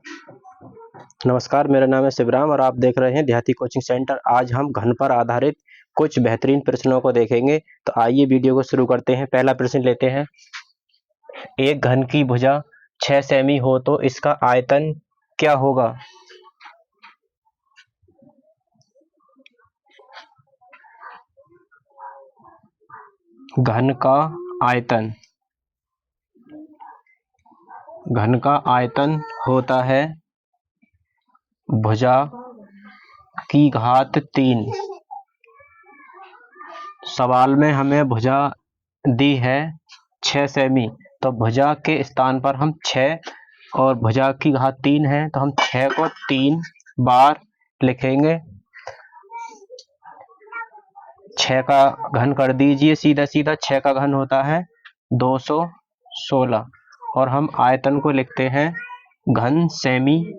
नमस्कार, मेरा नाम है शिवराम और आप देख रहे हैं देहाती कोचिंग सेंटर। आज हम घन पर आधारित कुछ बेहतरीन प्रश्नों को देखेंगे। तो आइए वीडियो को शुरू करते हैं। पहला प्रश्न लेते हैं। एक घन की भुजा 6 सेमी हो तो इसका आयतन क्या होगा? घन का आयतन होता है भुजा की घात 3। सवाल में हमें भुजा दी है 6 सेमी, तो भुजा के स्थान पर हम 6 और भुजा की घात 3 है तो हम 6 को 3 बार लिखेंगे। 6 का घन कर दीजिए, सीधा सीधा 6 का घन होता है 216 और हम आयतन को लिखते हैं घन सेमी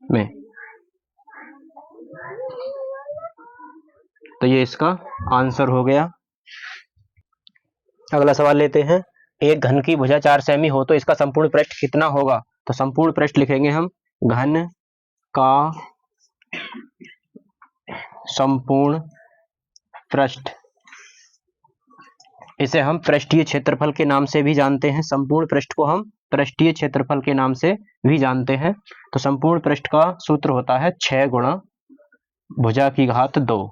में। तो ये इसका आंसर हो गया। अगला सवाल लेते हैं। एक घन की भुजा 4 सेमी हो तो इसका संपूर्ण पृष्ठ कितना होगा? तो संपूर्ण पृष्ठ लिखेंगे हम घन का संपूर्ण पृष्ठ। इसे हम पृष्ठीय क्षेत्रफल के नाम से भी जानते हैं। संपूर्ण पृष्ठ को हम पृष्ठीय क्षेत्रफल के नाम से भी जानते हैं। तो संपूर्ण पृष्ठ का सूत्र होता है 6 गुणा भुजा की घात 2।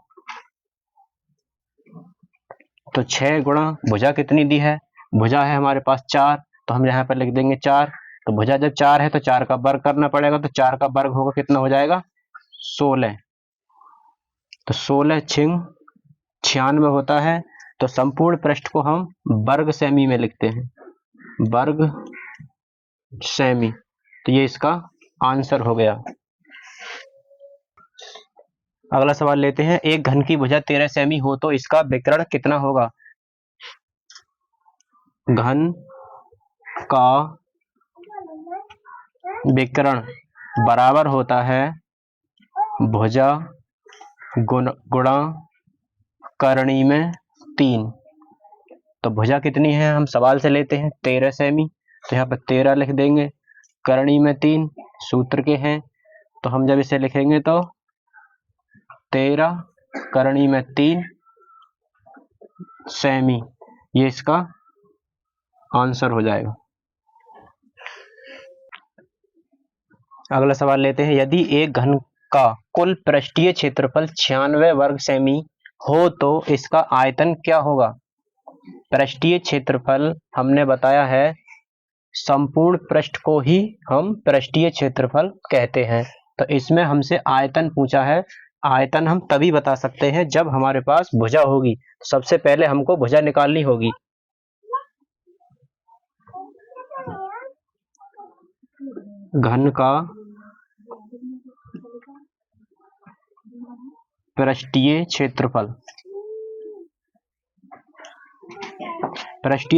तो 6 गुणा भुजा कितनी दी है? भुजा है हमारे पास 4, तो हम यहाँ पर लिख देंगे 4। तो भुजा जब 4 है तो 4 का वर्ग करना पड़ेगा, तो 4 का वर्ग होगा कितना हो जाएगा? 16। तो 16 छिंग 96 होता है। तो संपूर्ण पृष्ठ को हम वर्ग सेमी में लिखते हैं, वर्ग सेमी। तो ये इसका आंसर हो गया। अगला सवाल लेते हैं। एक घन की भुजा 13 सेमी हो तो इसका विकर्ण कितना होगा? घन का विकर्ण बराबर होता है भुजा गुणा करणी में 3। तो भुजा कितनी है हम सवाल से लेते हैं 13 सेमी, तो यहाँ पर 13 लिख देंगे। करणी में 3 सूत्र के हैं, तो हम जब इसे लिखेंगे तो 13 करणी में 3 सेमी, ये इसका आंसर हो जाएगा। अगला सवाल लेते हैं। यदि एक घन का कुल पृष्ठीय क्षेत्रफल 96 वर्ग सेमी हो तो इसका आयतन क्या होगा? पृष्ठीय क्षेत्रफल हमने बताया है संपूर्ण पृष्ठ को ही हम पृष्ठीय क्षेत्रफल कहते हैं। तो इसमें हमसे आयतन पूछा है। आयतन हम तभी बता सकते हैं जब हमारे पास भुजा होगी। तो सबसे पहले हमको भुजा निकालनी होगी। घन का पृष्ठीय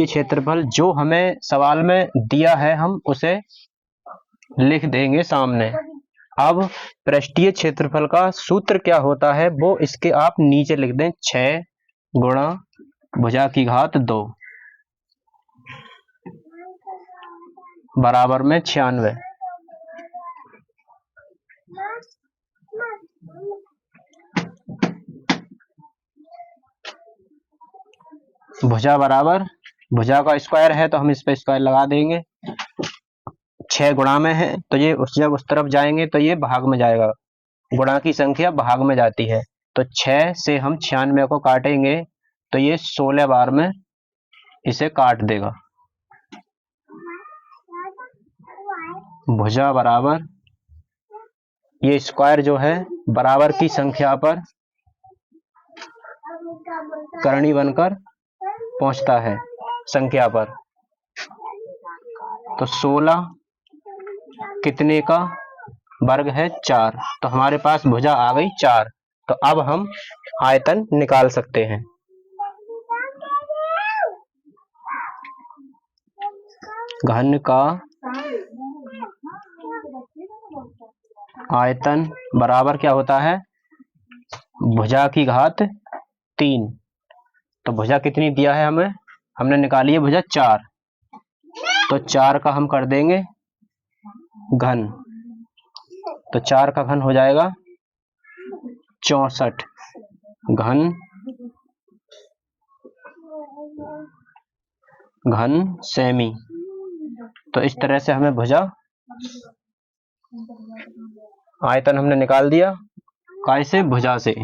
क्षेत्रफल जो हमें सवाल में दिया है हम उसे लिख देंगे सामने। अब पृष्ठीय क्षेत्रफल का सूत्र क्या होता है वो इसके आप नीचे लिख दें, 6 गुणा भुजा की घात 2 बराबर में 96। भुजा बराबर भुजा का स्क्वायर है तो हम इस पे स्क्वायर लगा देंगे। 6 गुणा में है तो ये जब उस तरफ जाएंगे तो ये भाग में जाएगा। गुणा की संख्या भाग में जाती है, तो 6 से हम 96 को काटेंगे तो ये 16 बार में इसे काट देगा। भुजा बराबर ये स्क्वायर जो है बराबर की संख्या पर करणी बनकर पहुंचता है संख्या पर। तो 16 कितने का वर्ग है? 4। तो हमारे पास भुजा आ गई 4। तो अब हम आयतन निकाल सकते हैं। घन का आयतन बराबर क्या होता है? भुजा की घात 3। तो भुजा कितनी दिया है हमें? हमने निकाली है भुजा 4। तो 4 का हम कर देंगे घन, तो 4 का घन हो जाएगा 64 घन सेमी। तो इस तरह से हमें भुजा आयतन हमने निकाल दिया, कैसे? भुजा से।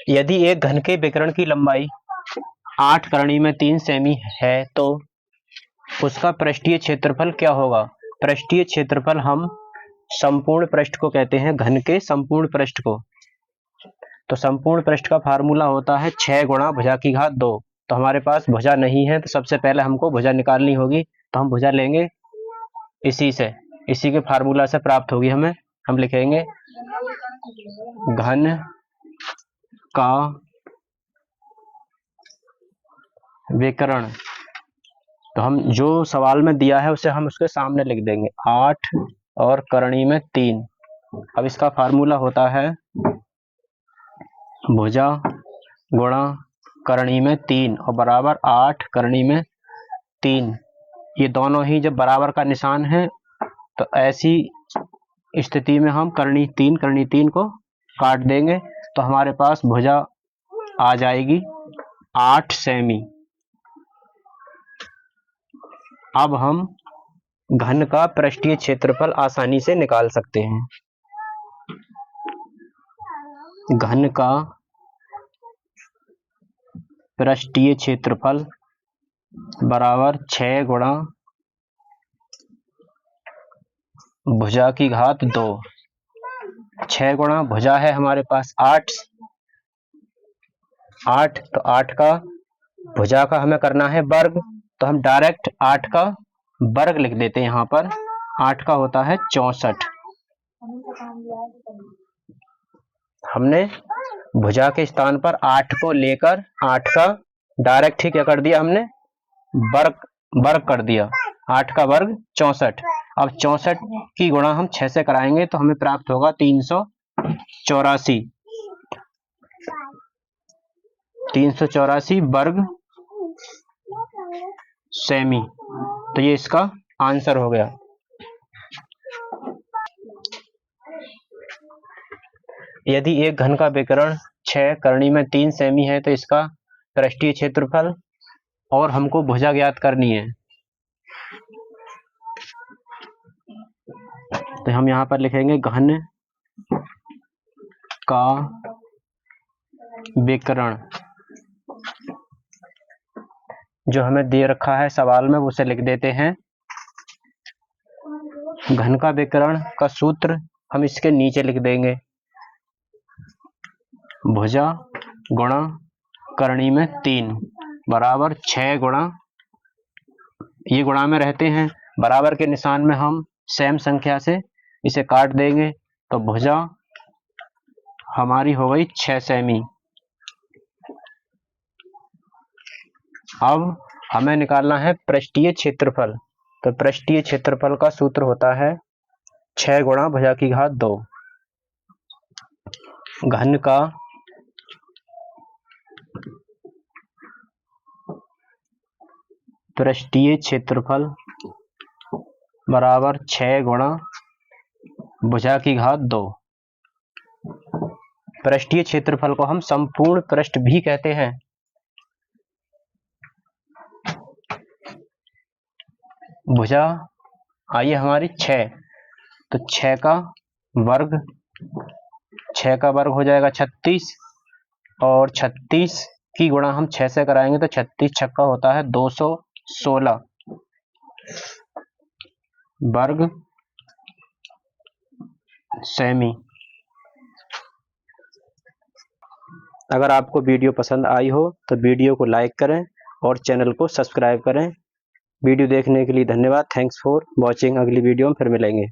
यदि एक घन के विकर्ण की लंबाई 8 करणी में 3 सेमी है तो उसका पृष्ठीय क्षेत्रफल क्या होगा? पृष्ठीय क्षेत्रफल हम संपूर्ण पृष्ठ को कहते हैं, घन के संपूर्ण पृष्ठ को। तो संपूर्ण पृष्ठ का फार्मूला होता है 6 गुणा भुजा की घात 2। तो हमारे पास भुजा नहीं है, तो सबसे पहले हमको भुजा निकालनी होगी। तो हम भुजा लेंगे इसी के फार्मूला से प्राप्त होगी हमें। हम लिखेंगे घन का विकर्ण। तो हम जो सवाल में दिया है उसे हम उसके सामने लिख देंगे, 8 और करणी में 3। अब इसका फार्मूला होता है भुजा गुणा करणी में 3 और बराबर 8 करणी में 3। ये दोनों ही जब बराबर का निशान है तो ऐसी स्थिति में हम करणी 3 को काट देंगे, तो हमारे पास भुजा आ जाएगी 8 सेमी। अब हम घन का पृष्ठीय क्षेत्रफल आसानी से निकाल सकते हैं। घन का पृष्ठीय क्षेत्रफल बराबर 6 गुणा भुजा की घात 2। 6 गुणा भुजा है हमारे पास 8, तो 8 का भुजा का हमें करना है वर्ग, तो हम डायरेक्ट 8 का वर्ग लिख देते हैं। यहाँ पर 8 का होता है 64। हमने भुजा के स्थान पर 8 को लेकर 8 का डायरेक्ट ही क्या कर दिया, हमने वर्ग कर दिया। 8 का वर्ग 64। अब 64 की गुणा हम 6 से कराएंगे तो हमें प्राप्त होगा 384 वर्ग सेमी। तो ये इसका आंसर हो गया। यदि एक घन का विकर्ण 6 करणी में 3 सेमी है तो इसका पृष्ठीय क्षेत्रफल और हमको भुजा ज्ञात करनी है। तो हम यहाँ पर लिखेंगे घन का विकर्ण, जो हमें दे रखा है सवाल में उसे लिख देते हैं। घन का विकर्ण का सूत्र हम इसके नीचे लिख देंगे, भुजा गुणा करणी में 3 बराबर 6 गुणा, ये गुणा में रहते हैं, बराबर के निशान में हम सेम संख्या से इसे काट देंगे, तो भुजा हमारी हो गई 6 सेमी। अब हमें निकालना है पृष्ठीय क्षेत्रफल। तो पृष्ठीय क्षेत्रफल का सूत्र होता है 6 गुणा भुजा की घात 2। घन का पृष्ठीय क्षेत्रफल बराबर 6 गुणा भुजा की घात 2। पृष्ठीय क्षेत्रफल को हम संपूर्ण पृष्ठ भी कहते हैं। भुजा आई हमारी 6, तो 6 का वर्ग हो जाएगा 36, और 36 की गुणा हम 6 से कराएंगे तो 36 छक्का होता है 216 वर्ग सेमी। अगर आपको वीडियो पसंद आई हो तो वीडियो को लाइक करें और चैनल को सब्सक्राइब करें। वीडियो देखने के लिए धन्यवाद। Thanks for watching. अगली वीडियो में फिर मिलेंगे।